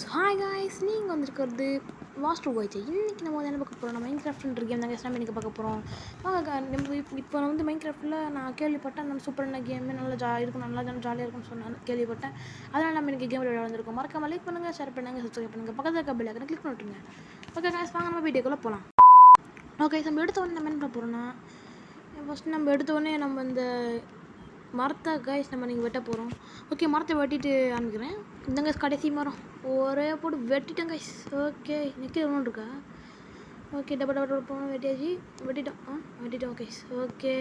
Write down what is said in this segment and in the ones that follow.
So hi guys, நீங்கள் வந்திருக்கிறது master voice. இன்றைக்கி நம்ம என்ன பார்க்க போகிறோம்? மைண்ட் கிராஃப்ட்ன்ற கேம் தான் நம்ம இன்றைக்கி பார்க்க போகிறோம். நம்ம இப்போ வந்து மைண்ட் கிராஃப்டில் நான் கேள்விப்பட்டேன் நம்ம சூப்பரான கேமு, நல்லா இருக்கும், நல்லா ஜாலியாக இருக்கும்னு சொன்னேன், கேள்விப்பட்டேன். அதனால் நம்ம இன்றைக்கி கேம் விளையாட வந்திருக்கோம். மறக்காம லைக் பண்ணுங்கள், ஷேர் பண்ணுங்கள், சப்ஸ்கிரைப் பண்ணுங்கள், பக்கத்தில் இருக்க பெல் ஐக்கனை கிளிக் பண்ணிட்டுருங்க. ஓகே காய்ஸ், வாங்க நம்ம வீடியோக்குள்ளே போகலாம். ஓகே, நம்ம எடுத்த உடனே நம்ம என்ன பண்ண போகிறோன்னா, ஃபஸ்ட்டு நம்ம எடுத்த உடனே நம்ம இந்த மரத்தை காய்ஸ் நம்ம நீங்கள் வெட்ட போகிறோம். ஓகே, மரத்தை வெட்டிட்டு ஆரம்பிக்கிறேன். இந்த காய்ஸ் கடைசி மரம் ஒரே போட்டு வெட்டிட்டேன் காய்ஸ். ஓகே, நிற்கிற ஒன்று இருக்கா? ஓகே, டப்பா போகணும், வெட்டிட்டோம் காய்ஸ். ஓகே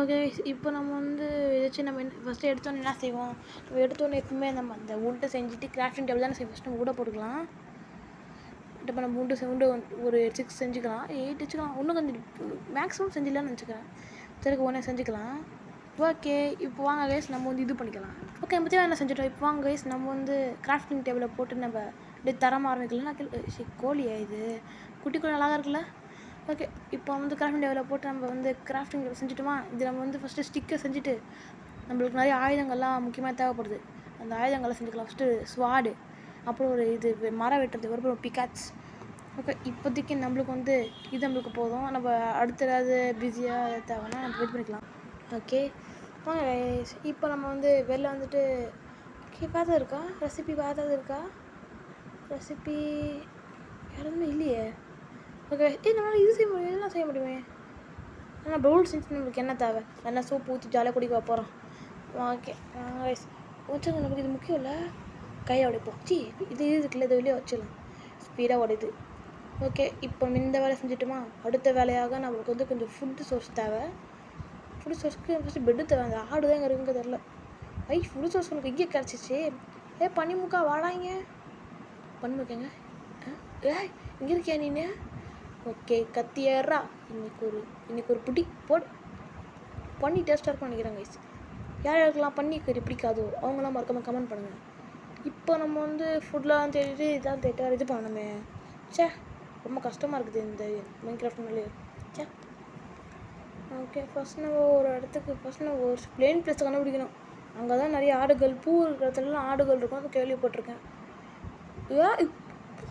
ஓகே, இப்போ நம்ம வந்து ஏதாச்சும் நம்ம ஃபஸ்ட்டு எடுத்தோன்னே என்ன செய்வோம்? நம்ம எடுத்தோன்னே எப்பவுமே நம்ம அந்த உண்டை செஞ்சுட்டு கிராஃப்டிங் டேபிள் தானே ஃபஸ்ட்டு நம்ம கூட போட்டுக்கலாம். இப்போ நம்ம உண்டு ஒரு 6 செஞ்சுக்கலாம், 8 வச்சுக்கலாம், இன்னும் கொஞ்சம் மேக்ஸிமம் செஞ்சிடலான்னு நினச்சிக்கிறேன். சரி, ஒன்றே செஞ்சுக்கலாம். ஓகே, இப்போ வாங்க கைஸ் நம்ம வந்து இது பண்ணிக்கலாம். ஓகே, நம்ம என்ன செஞ்சுட்டோம். இப்போ வாங்க கைஸ் நம்ம வந்து கிராஃப்டிங் டேபிளை போட்டு நம்ம இப்படி தரமாக ஆரம்பிக்கலாம். கோழியா இது? குட்டி கோழி அழகாக இருக்குல்ல? ஓகே, இப்போ வந்து கிராஃப்டிங் டேபிளை போட்டு நம்ம வந்து கிராஃப்டிங் டேபிள் செஞ்சுட்டோமா? இது நம்ம வந்து ஃபஸ்ட்டு ஸ்டிக்கை செஞ்சுட்டு நம்மளுக்கு நிறைய ஆயுதங்கள்லாம் முக்கியமாக தேவைப்படுது. அந்த ஆயுதங்கள்லாம் செஞ்சுக்கலாம். ஃபஸ்ட்டு ஸ்வாடு, அப்புறம் ஒரு இது மரம் வெட்டுறது, ஒரு பிகாட்ஸ். ஓகே, இப்போதைக்கு நம்மளுக்கு வந்து இது நம்மளுக்கு போதும். நம்ம அடுத்த ஏதாவது பிஸியாக தேவைன்னா நம்ம வெயிட் பண்ணிக்கலாம். ஓகே வாங்க, இப்போ நம்ம வந்து வெளில வந்துட்டு பார்த்தா இருக்கா ரெசிபி யாருமே இல்லையே. ஓகே, நம்மளால் இது செய்ய முடியும், இதெல்லாம் செய்ய முடியுமே. ஆனால் பவுல் செஞ்சு நம்மளுக்கு என்ன தேவை? நல்லா சோப்பு ஊற்றி ஜாலியாக குடிக்க போகிறோம். ஓகே வச்சுங்க, நம்மளுக்கு இது முக்கியம் இல்லை. கையை உடைப்போம். இது இருக்குல்ல, இது வெளியே வச்சிடலாம், ஸ்பீடாக உடையுது. ஓகே, இப்போ இந்த வேலை செஞ்சுட்டோமா? அடுத்த வேலையாக நம்மளுக்கு வந்து கொஞ்சம் ஃபுட்டு சோர்ஸ் தேவை. ஃபுட்டு சோர்ஸ்க்கு ஃபஸ்ட்டு பெட்டு தேவை. அந்த ஆடு தான் இங்கே இருக்குங்க தெரில. ஃபுட்டு சோர்ஸ் உங்களுக்கு இங்கே கிடச்சிச்சு. பனிமுக்கா வாடாங்க, பண்ணிமுக்கங்க. இங்கே இருக்கியா நீ? ஓகே, கத்தியாரா, இன்னைக்கு ஒரு புடி போடு. பண்ணி டேஸ்ட்டாக இருக்கும்னு நினைக்கிறேன் கைஸ். யார் யாருக்கெல்லாம் பண்ணி கறி பிடிக்காதோ அவங்களாம் மறக்காமல் கமெண்ட் பண்ணுங்கள். இப்போ நம்ம வந்து ஃபுட்லாம் தேடிட்டு இதான் தேட்டார் இது பண்ணணுமே. ரொம்ப கஷ்டமாக இருக்குது இந்த மைன்கிராஃப்ட் மேலே. ஓகே, ஃபஸ்ட் நம்ம ஒரு பிளேன் பிளேஸை கண்டுபிடிக்கணும். அங்கே தான் நிறைய ஆடுகள், பூ இருக்கிற இடத்துலலாம் ஆடுகள் இருக்கும், அது கேள்விப்பட்டிருக்கேன்.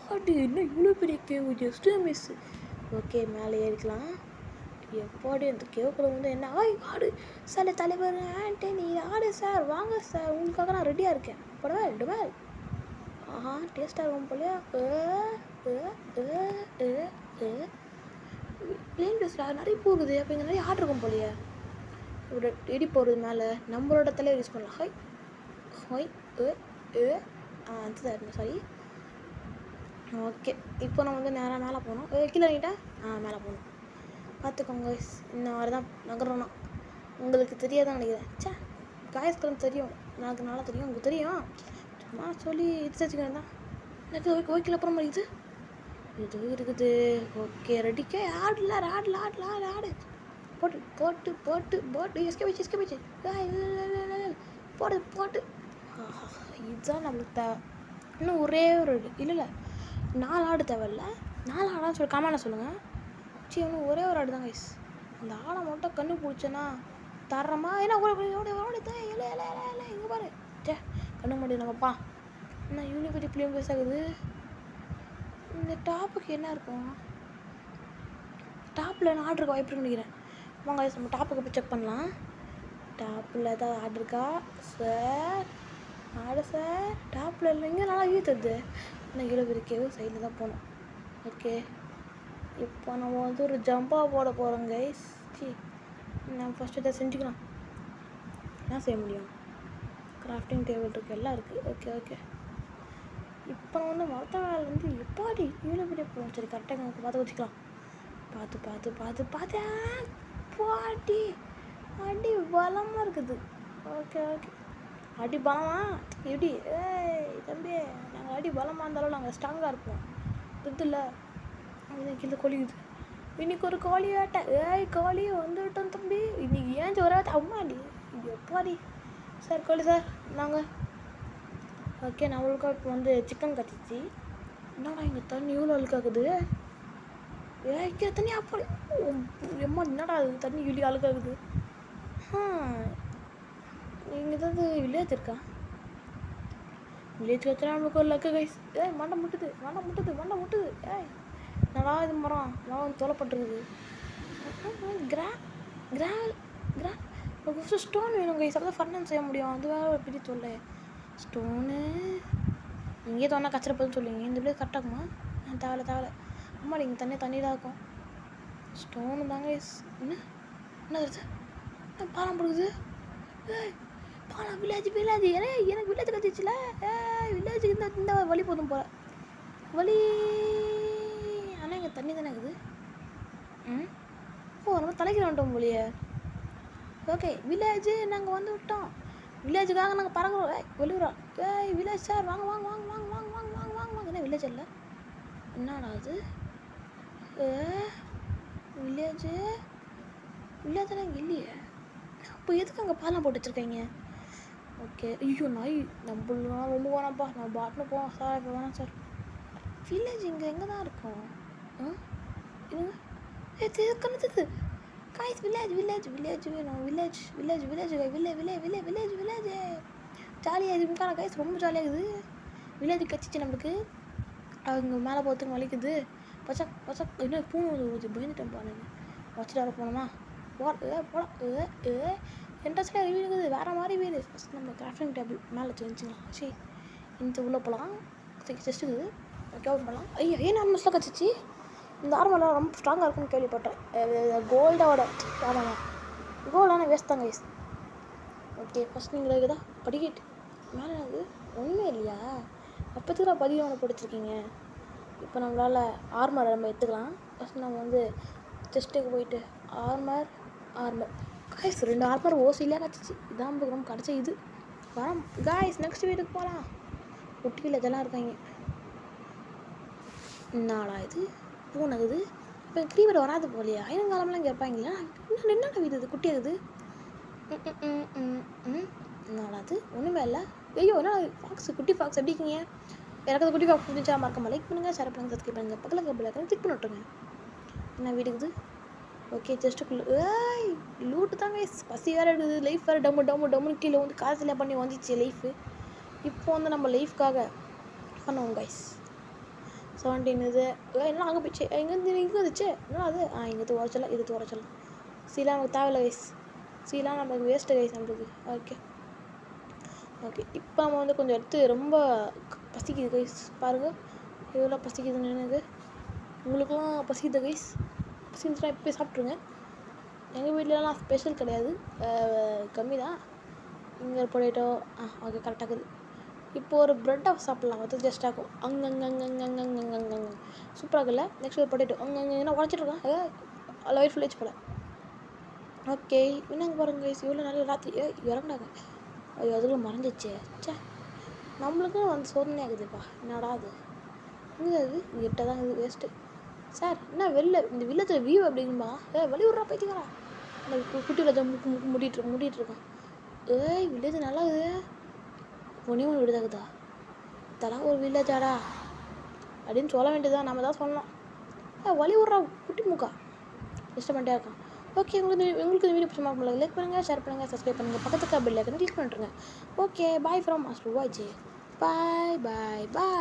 பாட்டி என்ன இவ்வளோ பெரிய கேவ், ஜஸ்ட்டு மிஸ். ஓகே, மேலே ஏறிக்கலாம். எப்பாடி அந்த கேவுக்குள்ள வந்து என்ன ஆடு சார், தலைவர் ஆண்டனி ஆடு சார், வாங்க சார், உங்களுக்காக நான் ரெடியாக இருக்கேன். படவே டேஸ்ட்டாக இருக்கும் போலையா? பிளேன் பிளேஸில் நிறைய பூ இருக்குது. அப்போ இங்கே நிறைய ஆடு இருக்கும் போலையே. இப்படி எடி போகிறது மேலே நம்மளோட தலையை யூஸ் பண்ணலாம். அதுதான் சாரி. ஓகே, இப்போ நம்ம வந்து நேராக மேலே போகணும். கீழே மேலே போகணும். பார்த்துக்கோங்க, இந்த மாதிரி தான் நகரணும். உங்களுக்கு தெரியாதான் நினைக்கிறேன். காயஸ்கரம் தெரியும், எனக்கு நல்லா தெரியும், உங்களுக்கு தெரியும். சும்மா சொல்லி இது செஞ்சுக்கிறேன் தான். எனக்கு ஓகே, அப்புறம் இது இருக்குது. ஓகே, ரெடிக்கே ஆடு போட்டு எஸ்கே வச்சு போட்டு. இதுதான் நம்மளுக்கு தேவை. இன்னும் ஒரே ஒரு இல்லை 4 ஆடு தேவையில்ல. 4 ஆடான்னு சொல்லி கமெண்ட்டில் சொல்லுங்கள். இன்னும் ஒரே ஒரு ஆடு தான் கைஸ். அந்த ஆடை மட்டும் கண்ணு பிடிச்சேன்னா தரமா. ஏன்னா இல்லை இங்கே பாரு. கண்ணு முடியும் நம்மப்பா. என்ன யூனிவர்சிட்டி பிள்ளைங்க பேசாகுது. இந்த டாப்புக்கு என்ன இருக்கும்? டாப்பில் என்ன ஆர்டர் இருக்க வாய்ப்பு இருக்குன்னு நினைக்கிறேன். வாங்க நம்ம டாப்புக்கு போய் செக் பண்ணலாம். டாப்பில் ஏதாவது ஆர்டர் இருக்கா சார்? சார் டாப்பில் இல்லைங்க, நல்லா ஈத்துது. இன்னும் இவ்வளோ இருக்கேவோ சைடில் தான் போகணும். ஓகே, இப்போ நம்ம வந்து ஒரு ஜம்பாக போட போகிறோம் கைஸ். நம்ம ஃபஸ்ட்டு இதை செஞ்சுக்கலாம். என்ன செய்ய முடியும்? கிராஃப்டிங் டேபிள் இருக்குது, எல்லாம் இருக்குது. ஓகே, இப்போ வந்து மொத்த வேலை வந்து எப்பாடி இவ்வளோ பெரிய போகும். சரி, கரெக்டாக நமக்கு பார்த்து வச்சுக்கலாம். பார்த்து பாட்டி அடி பலமாக இருக்குது. ஓகே, அடி பலமா எப்படி? தம்பி, நாங்கள் அடி பலமாக இருந்தாலும் நாங்கள் ஸ்ட்ராங்காக இருப்போம். இல்லை கீழே கொலிக்குது. இன்னைக்கு ஒரு கோழி வேட்டை. கோழி வந்துவிட்டோம் தம்பி. இன்னைக்கு ஏன் ஒரு வேட்டை அம்மாடி எப்பாடி. சார் கோழி சார் நாங்கள். ஓகே, நம்மளுக்கு இப்போ வந்து சிக்கன் கத்திச்சு. என்னடா இங்கே தண்ணி இவ்வளோ அழுக்காகுது? இங்கே தண்ணி அப்படி எம்மா, என்னடா அது தண்ணி இவ்வளோ அழுக்காகுது? இங்கே ஏதாவது வில்லேஜ் இருக்கா? வில்லேஜ் வச்சா நம்மளுக்கு ஒரு லக்கு கைஸ். மண்டை முட்டுது. நல்லா இது மரம் வந்து தோலப்பட்டுருக்குது. கிராவல் ஃபஸ்ட்டு ஸ்டோன் வேணும் கைஸ். அப்போ தான் ஃபர்னன்ஸ் செய்ய முடியும். அது வேறு ஒரு பெரிய தொல்லை. ஸ்டோனு இங்கே தோணா கச்சிரப்பதுன்னு சொல்லுவீங்க. இந்த பிள்ளை கரெக்டாகுமா? தேவையில்ல. அம்மாடி இங்கே தண்ணி தான் இருக்கும். ஸ்டோனு தாங்க கைஸ். என்ன வருது? பாலம் போடுது. பாலம் வில்லேஜ் எனக்கு வில்லேஜ் கத்திச்சுல. வில்லேஜுக்கு இந்த வழி போதும் போல வழி. ஆனால் இங்கே தண்ணி தானே இருக்குது. நம்ம தலைக்கு வந்துட்டோம் போலியே. ஓகே வில்லேஜு நாங்கள் வந்து விட்டோம். வில்லேஜுக்காக நாங்கள் பறங்குறோம். வெளியூரோம். வில்லேஜ் சார் வாங்க என்ன வில்லேஜ் இல்லை. என்னடா அது வில்லேஜு இங்கே இல்லையே. அப்போ எதுக்கு அங்கே பாலம் போட்டு வச்சுருக்கீங்க? ஓகே ஐயோ நாய் நம்மளாம் ரொம்ப வேணாம்ப்பா. நான் பாட்டுன்னு போவோம் சார். இப்போ வேணாம் சார். வில்லேஜ் எங்கே தான் இருக்கும்? இதுங்க கணத்துது காய்ஸ். வில்லேஜ் வேணும். வில்லேஜ் ஜாலியாக இருக்குக்கான காய்ஸ். ரொம்ப ஜாலியாக இருக்குது. வில்லேஜ் கச்சிச்சு நம்மளுக்கு. அவங்க மேலே போகிறதுக்கு வலிக்குது. பச்சை இன்னும் பூ ஊற்றி பயந்துட்டேன் பாருங்க. வச்சுட்டு வர போனோமா போலாம். இன்ட்ரெஸ்டாக வீடு இருக்குது. வேறு மாதிரி வீடு. ஃபஸ்ட் நம்ம கிராஃப்டிங் டேபிள் மேலே வச்சுக்கலாம். சரி இந்த உள்ளே போகலாம். ஜஸ்ட் இருக்குது. ஓகே ஓப்பன் பண்ணலாம். ஏன் ஆல்மோஸ்ட்லாம் கச்சிச்சு. இந்த ஆர்மெல்லாம் ரொம்ப ஸ்ட்ராங்காக இருக்குன்னு கேள்விப்பட்டேன். கோல்டோட ஆமாம் கோல்டான வேஸ்ட் தாங்க கைஸ். ஓகே ஃபஸ்ட் நீங்கள் இருக்குதா படிக்கட்டு மேலே அது ஒன்றுமே இல்லையா? அப்போத்துக்கு நான் பதிவு படிச்சிருக்கீங்க. இப்போ நம்மளால் ஆர்மரை நம்ம எடுத்துக்கலாம். ஃபஸ்ட் நம்ம வந்து செஸ்ட்டுக்கு போயிட்டு ஆர்மர் காய்ஸ் 2 ஆர்மர் ஓசிலியாக கிடச்சிச்சு. இதான் நமக்கு ரொம்ப கிடச்ச இது வரோம் காய்ஸ். நெக்ஸ்ட் வீட்டுக்கு போகலாம். குட்டி வில்லேஜெல்லாம் இருக்காங்க. என்னடா இது பூனகுது. இப்போ க்ரீவர் வராது போலையா? ஐயங்காலம்லாம் இங்கே இருப்பாங்களா? என்னடா வீடு இது குட்டியாகுது. என்னடா அது ஒன்றுமே இல்லை. ஐயோ என்ன குட்டி ஃபாக்ஸ் எப்படி இருக்கீங்க? எனக்கு குட்டி ஃபாக்ஸ் பிடிச்சா மறக்காம லைக் பண்ணுங்கள், ஷேர் பண்ணுங்கள், சப்ஸ்கிரைப் பண்ணுங்கள், பக்கத்தில் பிள்ளைங்க கிளிக் பண்ணி விட்டுருங்க. என்ன வீடுக்குது? ஓகே ஜஸ்ட்டுக்குள்ளே லூட்டு தாங்க. பசி வேறு இருக்குது. லைஃப் வேறு டம்முன்னு கீழே வந்து காசில் பண்ணி வந்துச்சு லைஃபு. இப்போ வந்து நம்ம லைஃப்காக பண்ணுவோம் கைஸ். 17 இது என்ன அங்கே போயிடுச்சு. இங்கே வந்துச்சு. என்ன அது இங்கே துவரச்சலாம். சீலாம் நமக்கு தேவையில்ல கைஸ். சீலாம் நம்மளுக்கு வேஸ்ட்டு கைஸ் நம்மளுக்கு. ஓகே இப்போ நம்ம வந்து கொஞ்சம் எடுத்து ரொம்ப பசிக்குது கைஸ். பாருங்கள் எவ்வளோ பசிக்குதுன்னு எனக்கு. உங்களுக்குலாம் பசிக்குது கைஸ். பசிச்சுன்னா இப்போயே சாப்பிட்ருங்க. எங்கள் வீட்டிலலாம் ஸ்பெஷல் கிடையாது, கம்மி தான். இங்கே பொட்டேட்டோ ஓகே கரெக்டாக இருக்குது. இப்போ ஒரு ப்ரெட்டை சாப்பிட்லாம். அது ஜஸ்ட் ஆகும். அங்கங்க சூப்பராக இருக்குல்ல. நெக்ஸ்ட் ஒரு பொட்டேட்டோ என்ன உடச்சிட்ருக்கான். அதில் ஒயிட் ஃபுல்லேஜ் போல். ஓகே என்னங்க பாருங்க கைஸ். இவ்வளோ நல்ல ராத்திரி இறங்கினாங்க. ஐயோ அதுக்குள்ள மறந்துச்சு. நம்மளுக்கு வந்து சோதனை ஆகுதுப்பா. என்னடா அது இங்கே அது கிட்ட தான் இது வேஸ்ட்டு சார். என்ன இந்த வில்லத்தில் வியூ அப்படிங்குமா? வெளி விட்றா பைத்தியக்காரா. அந்த குட்டி வில்லேஜை மூடிட்டு இருக்கான். வில்லேஜ் நல்லா இருக்குது. ஒன்றே ஒன்று விடுதாக்குதா இதெல்லாம் ஒரு வில்லேஜாடா அப்படின்னு சொல்ல வேண்டியதுதான். நம்ம தான் சொல்லணும். வழி விட்றா குட்டி மூக்கா இஷ்டப்பட்டே இருக்கான். ஓகே உங்களுக்கு இந்த வீடியோ பிடிச்ச லைக் பண்ணுங்கள், ஷேர் பண்ணுங்கள், சப்ஸ்கிரைப் பண்ணுங்கள், பக்கத்துக்கு பெல் ஐக்கனை கிளிக் பண்ணிட்டுருங்க. Okay bye from master Vaje. Bye.